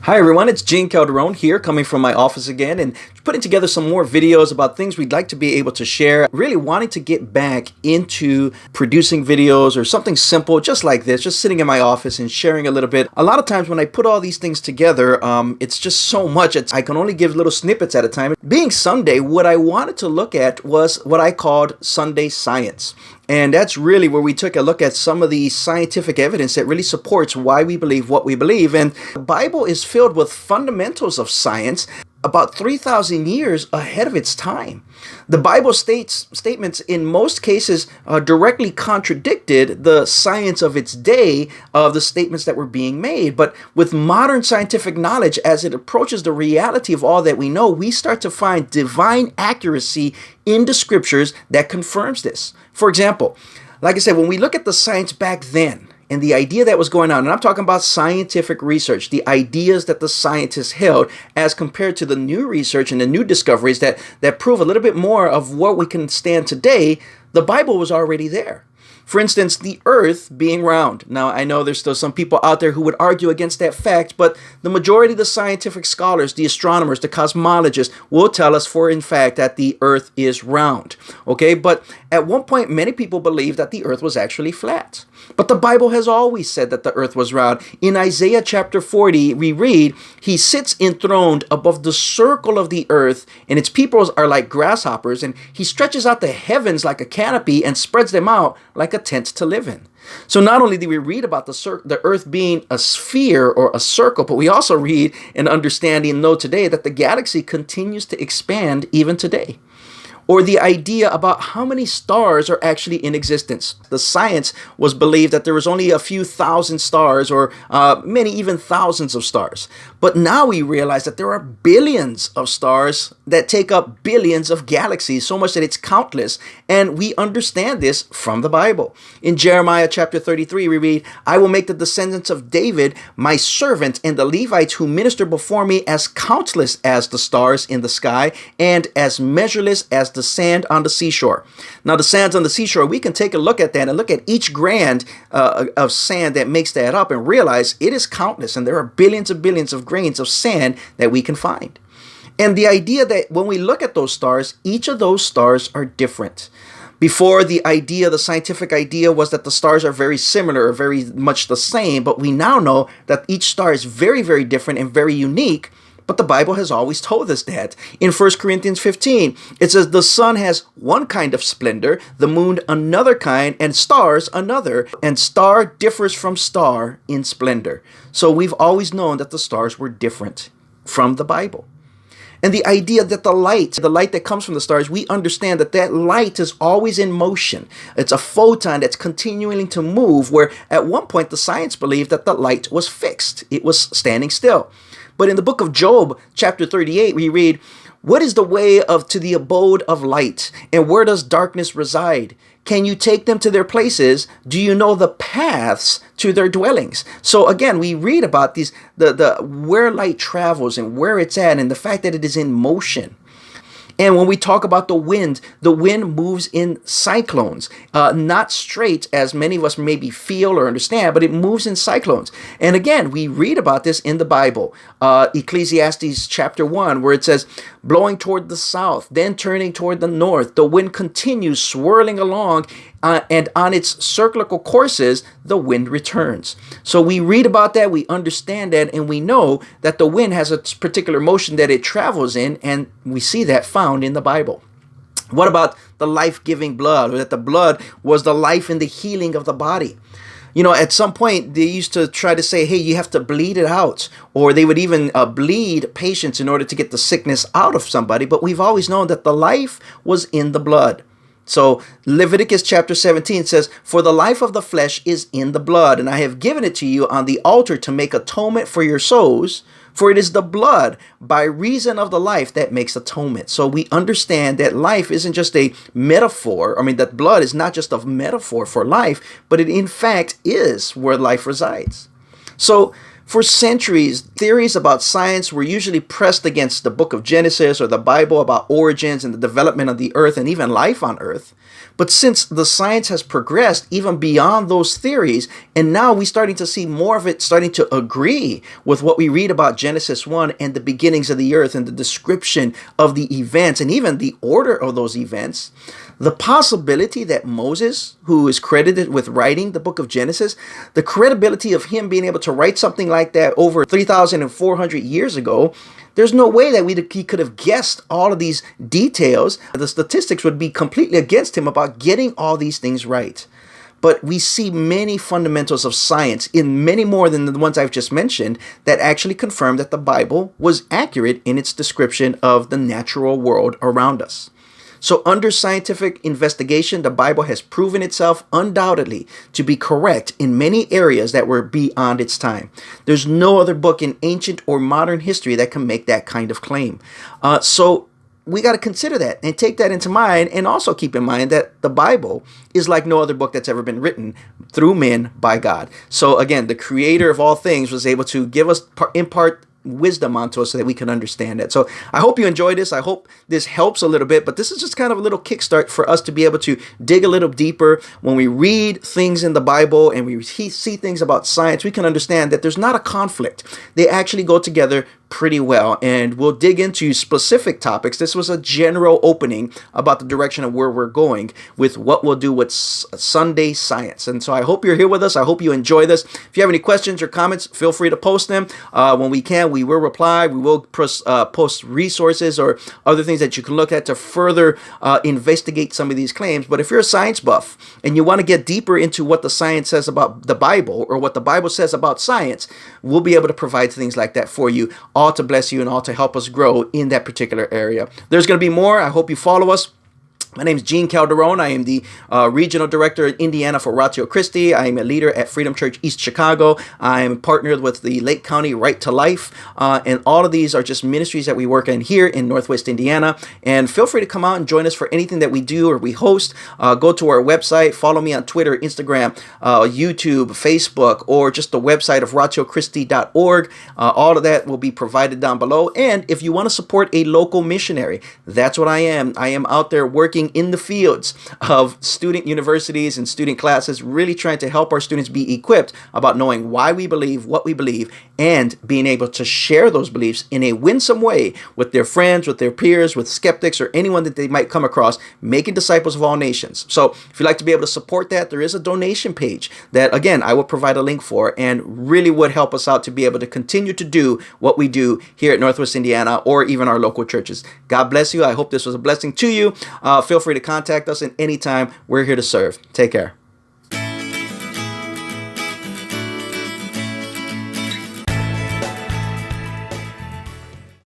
Hi everyone, it's Gene Calderon here, coming from my office again and putting together some more videos about things we'd like to be able to share. Really wanting to get back into producing videos or something simple just like this, just sitting in my office and sharing a little bit. A lot of times when I put all these things together, it's just so much. I can only give little snippets at a time. Being Sunday, what I wanted to look at was what I called Sunday science. And that's really where we took a look at some of the scientific evidence that really supports why we believe what we believe. And the Bible is filled with fundamentals of science about 3,000 years ahead of its time. The Bible statements in most cases directly contradicted the science of its day of the statements that were being made. But with modern scientific knowledge, as it approaches the reality of all that we know, we start to find divine accuracy in the scriptures that confirms this. For example, like I said, when we look at the science back then, and the idea that was going on, and I'm talking about scientific research, the ideas that the scientists held as compared to the new research and the new discoveries that prove a little bit more of what we can stand today, the Bible was already there. For instance, the earth being round. Now, I know there's still some people out there who would argue against that fact, but the majority of the scientific scholars, the astronomers, the cosmologists will tell us in fact that the earth is round. Okay, but at one point, many people believed that the earth was actually flat. But the Bible has always said that the earth was round. In Isaiah chapter 40, we read, "He sits enthroned above the circle of the earth, and its peoples are like grasshoppers, and he stretches out the heavens like a canopy and spreads them out like a tent to live in." So not only do we read about the earth being a sphere or a circle, but we also read and understand and know today that the galaxy continues to expand even today. Or the idea about how many stars are actually in existence. The science was believed that there was only a few thousand stars, or many even thousands of stars. But now we realize that there are billions of stars that take up billions of galaxies, so much that it's countless. And we understand this from the Bible. In Jeremiah chapter 33, we read, "I will make the descendants of David my servant, and the Levites who minister before me as countless as the stars in the sky, and as measureless as the sand on the seashore." Now, the sands on the seashore, we can take a look at that and look at each grain of sand that makes that up and realize it is countless, and there are billions and billions of grains of sand that we can find. And the idea that when we look at those stars, each of those stars are different. Before, the scientific idea was that the stars are very similar, or very much the same, but we now know that each star is very, very different and very unique. But the Bible has always told us that. In 1 Corinthians 15, it says the sun has one kind of splendor, the moon another kind, and stars another. And star differs from star in splendor. So we've always known that the stars were different from the Bible. And the idea that the light that comes from the stars, we understand that light is always in motion. It's a photon that's continuing to move, where at one point the science believed that the light was fixed. It was standing still. But in the book of Job, chapter 38, we read, "What is the way to the abode of light? And where does darkness reside? Can you take them to their places? Do you know the paths to their dwellings?" So again, we read about these, the where light travels and where it's at, and the fact that it is in motion. And when we talk about the wind moves in cyclones, not straight as many of us maybe feel or understand, but it moves in cyclones. And again, we read about this in the Bible, Ecclesiastes chapter 1, where it says, "Blowing toward the south, then turning toward the north, the wind continues swirling along, and on its cyclical courses, the wind returns." So we read about that, we understand that, and we know that the wind has a particular motion that it travels in, and we see that found in the Bible. What about the life-giving blood, or that the blood was the life and the healing of the body? You know, at some point, they used to try to say, hey, you have to bleed it out. Or they would even bleed patients in order to get the sickness out of somebody. But we've always known that the life was in the blood. So Leviticus chapter 17 says, "For the life of the flesh is in the blood, and I have given it to you on the altar to make atonement for your souls. For it is the blood by reason of the life that makes atonement." So we understand that life isn't just a metaphor. That blood is not just a metaphor for life, but it in fact is where life resides. So For centuries, theories about science were usually pressed against the book of Genesis or the Bible about origins and the development of the earth and even life on earth. But since the science has progressed even beyond those theories, and now we're starting to see more of it starting to agree with what we read about Genesis 1 and the beginnings of the earth and the description of the events and even the order of those events, the possibility that Moses, who is credited with writing the book of Genesis, the credibility of him being able to write something like that over 3,400 years ago, there's no way that he could have guessed all of these details. The statistics would be completely against him about getting all these things right. But we see many fundamentals of science, in many more than the ones I've just mentioned, that actually confirm that the Bible was accurate in its description of the natural world around us. So under scientific investigation, the Bible has proven itself undoubtedly to be correct in many areas that were beyond its time. There's no other book in ancient or modern history that can make that kind of claim. So we got to consider that and take that into mind, and also keep in mind that the Bible is like no other book that's ever been written through men by God. So again, the creator of all things was able to give us, impart wisdom onto us so that we can understand it. So I hope you enjoy this. I hope this helps a little bit, but this is just kind of a little kickstart for us to be able to dig a little deeper. When we read things in the Bible and we see things about science, we can understand that there's not a conflict. They actually go together pretty well, and we'll dig into specific topics. This was a general opening about the direction of where we're going with what we'll do with Sunday science. And so I hope you're here with us. I hope you enjoy this. If you have any questions or comments, feel free to post them. When we can, we will reply. We will post resources or other things that you can look at to further investigate some of these claims. But if you're a science buff and you want to get deeper into what the science says about the Bible, or what the Bible says about science, we'll be able to provide things like that for you, all to bless you and all to help us grow in that particular area. There's going to be more. I hope you follow us. My name is Gene Calderon. I am the regional director in Indiana for Ratio Christi. I am a leader at Freedom Church East Chicago. I am partnered with the Lake County Right to Life. And all of these are just ministries that we work in here in Northwest Indiana. And feel free to come out and join us for anything that we do or we host. Go to our website. Follow me on Twitter, Instagram, YouTube, Facebook, or just the website of ratiochristi.org. All of that will be provided down below. And if you want to support a local missionary, that's what I am. I am out there working in the fields of student universities and student classes, really trying to help our students be equipped about knowing why we believe what we believe, and being able to share those beliefs in a winsome way with their friends, with their peers, with skeptics, or anyone that they might come across, making disciples of all nations. So if you'd like to be able to support that, there is a donation page that, again, I will provide a link for, and really would help us out to be able to continue to do what we do here at Northwest Indiana, or even our local churches. God bless you. I hope this was a blessing to you. Feel free to contact us at any time. We're here to serve. Take care.